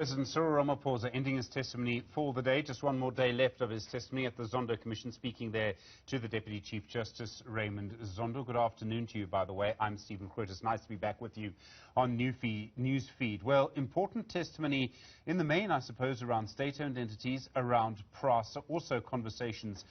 President Cyril Ramaphosa ending his testimony for the day. Just one more day left of his testimony at the Zondo Commission, speaking there to the Deputy Chief Justice Raymond Zondo. Good afternoon to you, by the way. I'm Stephen Curtis. Nice to be back with you on Newsfeed. Well, important testimony in the main, I suppose, around state-owned entities, around PRASA. Also conversations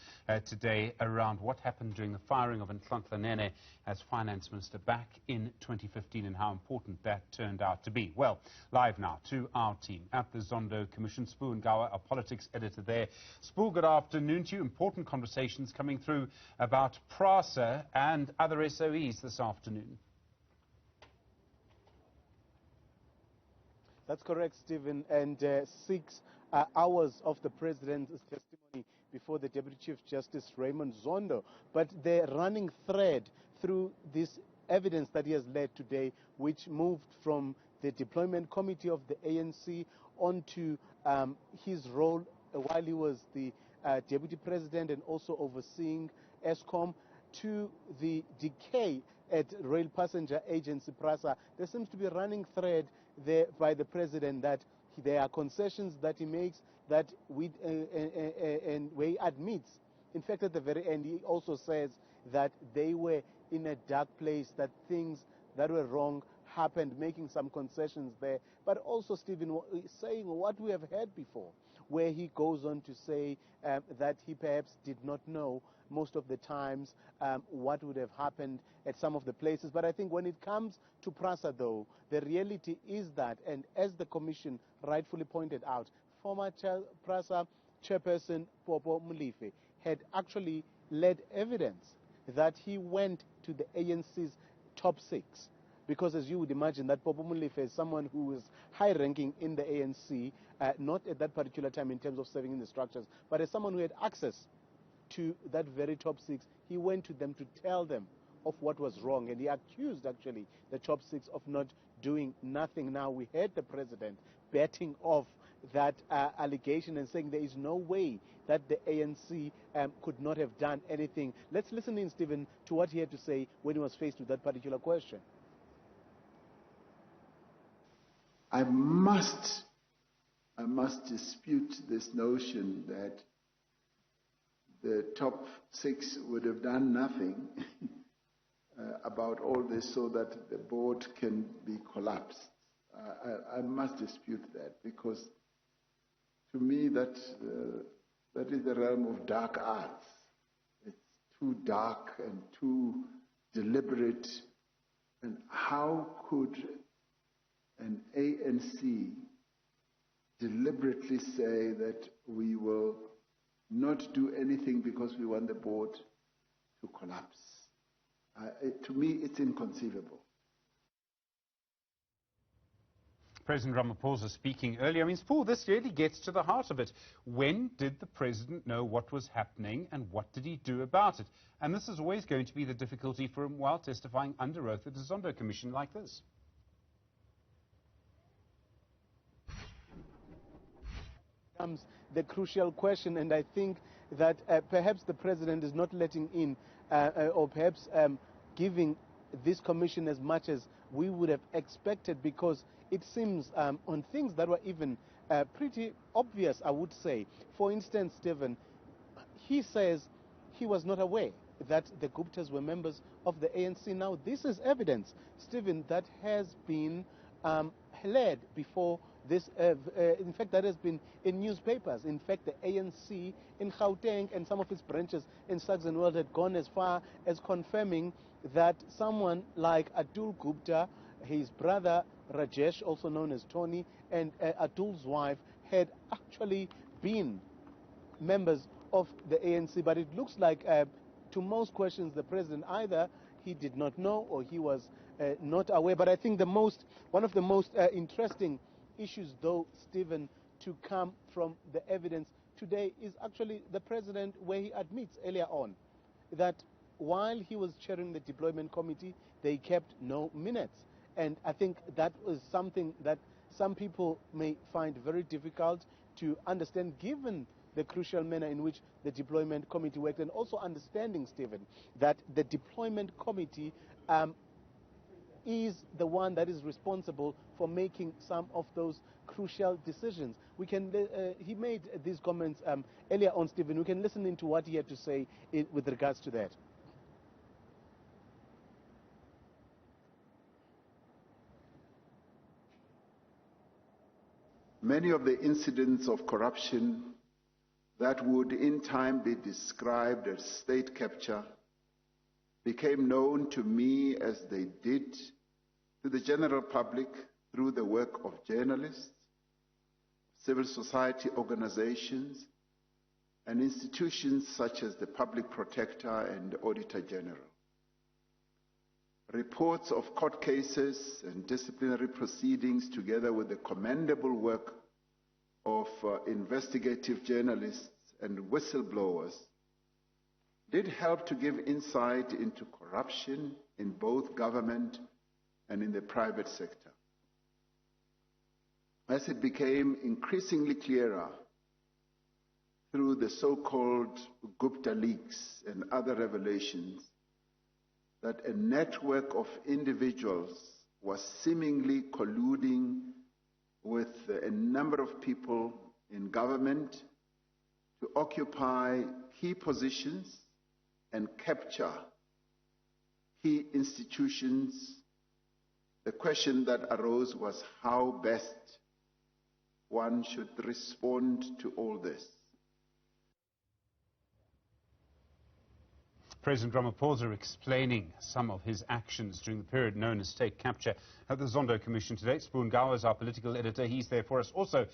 today around what happened during the firing of Nhlanhla Nene as Finance Minister back in 2015 and how important that turned out to be. Well, live now to our team at the Zondo Commission, Sbu Ngalwa, our politics editor there. Sbu, good afternoon to you. Important conversations coming through about PRASA and other SOEs this afternoon. That's correct, Stephen. And 6 hours of the President's testimony before the Deputy Chief Justice Raymond Zondo. But the running thread through this evidence that he has led today, which moved from the deployment committee of the ANC onto his role while he was the deputy president and also overseeing ESCOM, to the decay at Rail Passenger Agency PRASA. There seems to be a running thread there by the president that there are concessions that he makes that and where he admits. In fact, at the very end, he also says that they were in a dark place, that things that were wrong happened, making some concessions there. But also, Stephen, saying what we have heard before, where he goes on to say that he perhaps did not know most of the times what would have happened at some of the places. But I think when it comes to PRASA, though, the reality is that, and as the Commission rightfully pointed out, former PRASA chairperson Popo Molefe had actually led evidence that he went to the ANC's top 6. Because as you would imagine, that Popo Molefe is someone who was high-ranking in the ANC, not at that particular time in terms of serving in the structures, but as someone who had access to that very top 6, he went to them to tell them of what was wrong. And he accused, actually, the top 6 of not doing nothing. Now, we heard the president betting off that allegation and saying there is no way that the ANC could not have done anything. Let's listen in, Stephen, to what he had to say when he was faced with that particular question. I must dispute this notion that the top 6 would have done nothing about all this so that the board can be collapsed. I must dispute that, because to me that is the realm of dark arts. It's too dark and too deliberate. And how could an ANC deliberately say that we will not do anything because we want the board to collapse? To me, it's inconceivable. President Ramaphosa speaking earlier. I mean, Paul, this really gets to the heart of it. When did the president know what was happening and what did he do about it? And this is always going to be the difficulty for him while testifying under oath at a Zondo Commission like this. Comes the crucial question, and I think that perhaps the president is not letting in or perhaps giving this commission as much as we would have expected, because it seems on things that were even pretty obvious, I would say. For instance, Stephen, he says he was not aware that the Guptas were members of the ANC. Now, this is evidence, Stephen, that has been led before this, in fact, that has been in newspapers. In fact, the ANC in Gauteng and some of its branches in Saxon World had gone as far as confirming that someone like Atul Gupta, his brother Rajesh, also known as Tony, and Atul's wife had actually been members of the ANC. But it looks like, to most questions, the president either he did not know or he was not aware. But I think one of the most interesting issues, though, Stephen, to come from the evidence today is actually the president, where he admits earlier on that while he was chairing the deployment committee, they kept no minutes. And I think that was something that some people may find very difficult to understand, given the crucial manner in which the deployment committee worked, and also understanding, Stephen, that the deployment committee is the one that is responsible for making some of those crucial decisions. We can, he made these comments earlier on, Stephen. We can listen into what he had to say with regards to that. Many of the incidents of corruption that would in time be described as state capture became known to me as they did to the general public through the work of journalists, civil society organizations, and institutions such as the Public Protector and Auditor General. Reports of court cases and disciplinary proceedings, together with the commendable work of investigative journalists and whistleblowers, did help to give insight into corruption in both government and in the private sector. As it became increasingly clearer through the so-called Gupta leaks and other revelations that a network of individuals was seemingly colluding with a number of people in government to occupy key positions and capture key institutions, the question that arose was how best one should respond to all this. President Ramaphosa explaining some of his actions during the period known as state capture at the Zondo Commission today. Sbu Ngalwa is our political editor. He's there for us. Also,